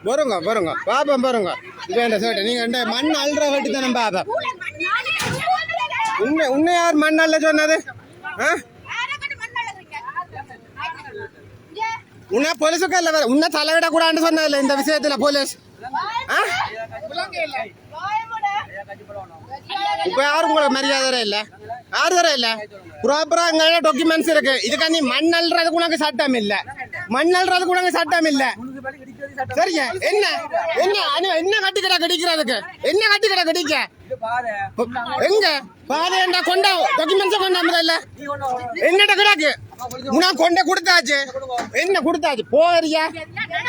வருங்க வருங்க பாப்பம் பாருங்க இது சேட்டை நீங்க மண் அல்ற வெட்டி தானே பாப்பா உன்னை யார் மண் அள்ள சொன்னது உன்ன போலீஸுக்கு இல்ல உன்ன தலைவிட கூடாதுன்னு சொன்னதில்ல இந்த விஷயத்துல போலீஸ் இப்ப யாரும் உங்களுக்கு மரியாதை இல்ல யாரு தர இல்ல ப்ராப்பரா அங்க டாக்குமெண்ட்ஸ் இருக்கு இதுக்கு நீ மண் அல்றதுக்கு உனக்கு சட்டம் இல்ல மண் அல்றதுக்கு உனக்கு சட்டம் இல்ல சரிங்க என்ன என்ன என்ன கட்டிக்கடா கடிக்கிறதுக்கு என்ன கட்டிக்கடா கடிக்க எங்க பாதைண்டா கொண்டா டாக்குமெண்ட்ஸ் கொண்டா முதல்ல என்னடா கிடாக்கு உனா கொண்ட கொடுத்தாச்சு என்ன கொடுத்தாச்சு போறியா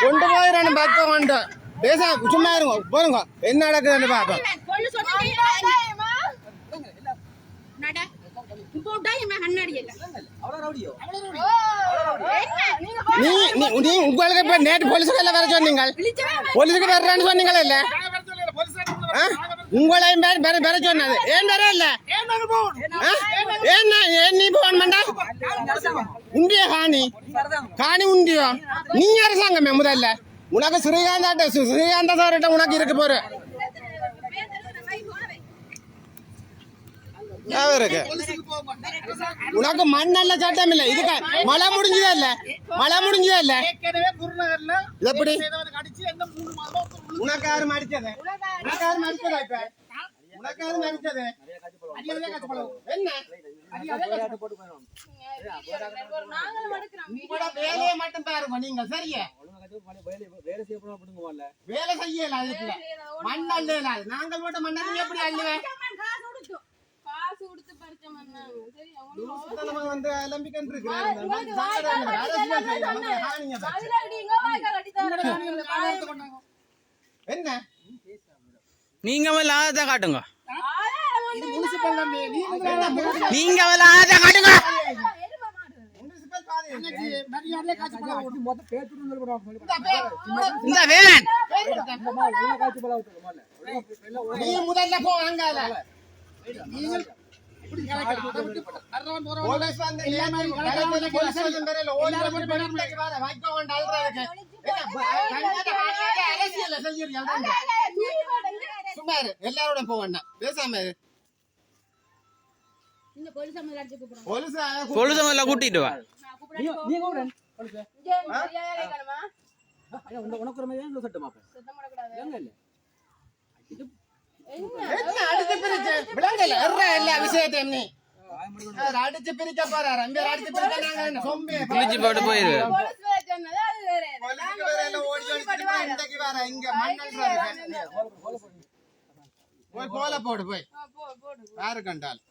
கொண்டு போயிடணும் பார்க்க வேண்டாம் பேச சும்மா இருங்க போருங்க என்ன நடக்குதுன்னு பாப்போம் நீ உங்களுக்கு இப்ப நேற்று போலீஸுக்கு எல்லாம் வர சொன்னீங்க போலீஸுக்கு வர்றேன்னு சொன்னீங்களா இல்ல உங்களையும் வர சொன்னது ஏன் வர இல்ல ஏன் நீ போன் பண்ணா உண்டியா காணி உண்டியோ நீ அரசாங்கமே முதல்ல உனக்கு ஸ்ரீகாந்தா சார்கிட்ட உனக்கு இருக்கு போற உனக்கு மண்ணல்ல சட்டம் இல்ல இதுக்கு மழை முடிஞ்சதா இல்ல எப்படி உனக்கு யாரும் அடிச்சது வேலையை மட்டும் பாருங்க நீங்க சரியா வேலை செய்யல அதுக்குள்ள மண் அள்ள நாங்கள் மட்டும் மண்ண நீங்க எப்படி அள்ளுவேன் என்ன நீங்க ஆதத்தை காட்டுங்க நீங்க ஆதத்தை காட்டுங்க முதல்ல போவாங்க எல்லாரோட போவேன் பேசாம போலீஸ் கூட்டிட்டு வா எல்லா விஷயத்தையும் நீ அடிச்சு பிரிக்க போறாரு அங்க அடிச்சு பிரிச்சு போட்டு போயிரு போய் கோல போடு போய் யாரு கண்டால்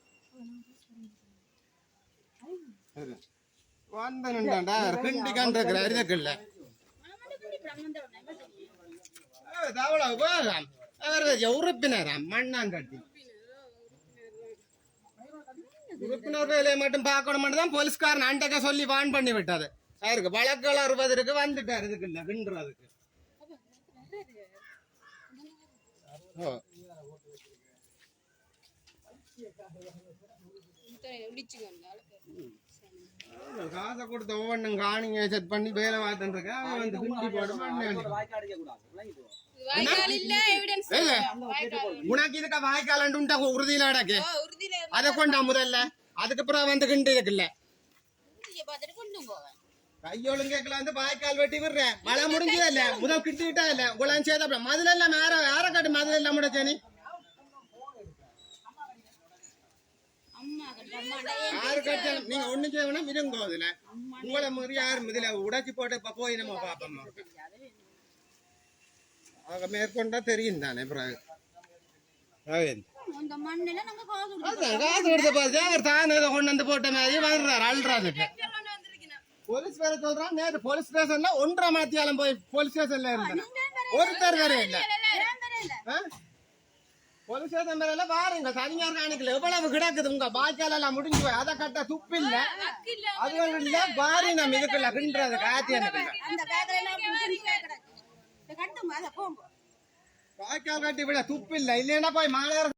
வந்தா கிண்டி கண்டிருக்கிற இதுக்குல்ல உறுப்பினராம் மண்ணாங்கட்டி உறுப்பினர் வேலையை மட்டும் பார்க்கணும் தான் போலீஸ்காரன் அண்டக்க சொல்லி வான் பண்ணி விட்டாது அவருக்கு வழக்குகள் அறுபதற்கு வந்துட்டாரு இதுக்குல்ல கிண்டுறதுக்கு காசை கொடுத்த ஒவ்வொன்றும் காணிங்க செட் பண்ணி வேலை பார்த்துட்டு இருக்கேன் அவன் வந்து கிண்டி போட்டு உனக்கு இதுக்க வாய்க்கால் உறுதியில அடக்கு அதை கொண்டா முதல்ல அதுக்கு அப்புறம் வந்து கிண்டு இருக்குல்ல கையோளும் கேட்கல வந்து வாய்க்கால் வெட்டி விடுறேன் மழை முடிஞ்சதல்ல முதல் கிட்டிக்கிட்டா இல்ல உங்களாம் சேர்த்த மதுல எல்லாம் யார காட்டு மதுல எல்லாம் முடிச்சேனி யாரு கட்டாலும் நீங்க ஒண்ணு செய்யணும் இருங்கோ இதுல உங்களை மாதிரி யாரும் இதுல உடைச்சு போட்டு இப்ப போய் நம்ம பாப்போம் மேற்கொண்டா தெரியும் தானே காசு கொடுத்த பாரு தானே கொண்டு வந்து போட்ட மாதிரி வர்றாரு அல்றாதுக்கு போலீஸ் வேற சொல்றான் நேற்று போலீஸ் ஸ்டேஷன்ல 1.5 மணித்தியாலம் போய் போலீஸ் ஸ்டேஷன்ல இருந்தேன் ஒருத்தர் வேற இல்ல போலீஸ் ஸ்டேஷன் மேல வாருங்க தனியார் காணிக்கல எவ்வளவு கிடக்குது உங்க பாய்க்கால எல்லாம் முடிஞ்சு போய் அதை கட்ட துப்பு இல்ல அது இல்ல பாரி நம்ம இதுக்குள்ள கிண்டுறது காத்தி பாய்க்கால் கட்டி விட துப்பு இல்ல இல்லைன்னா போய் மாநகர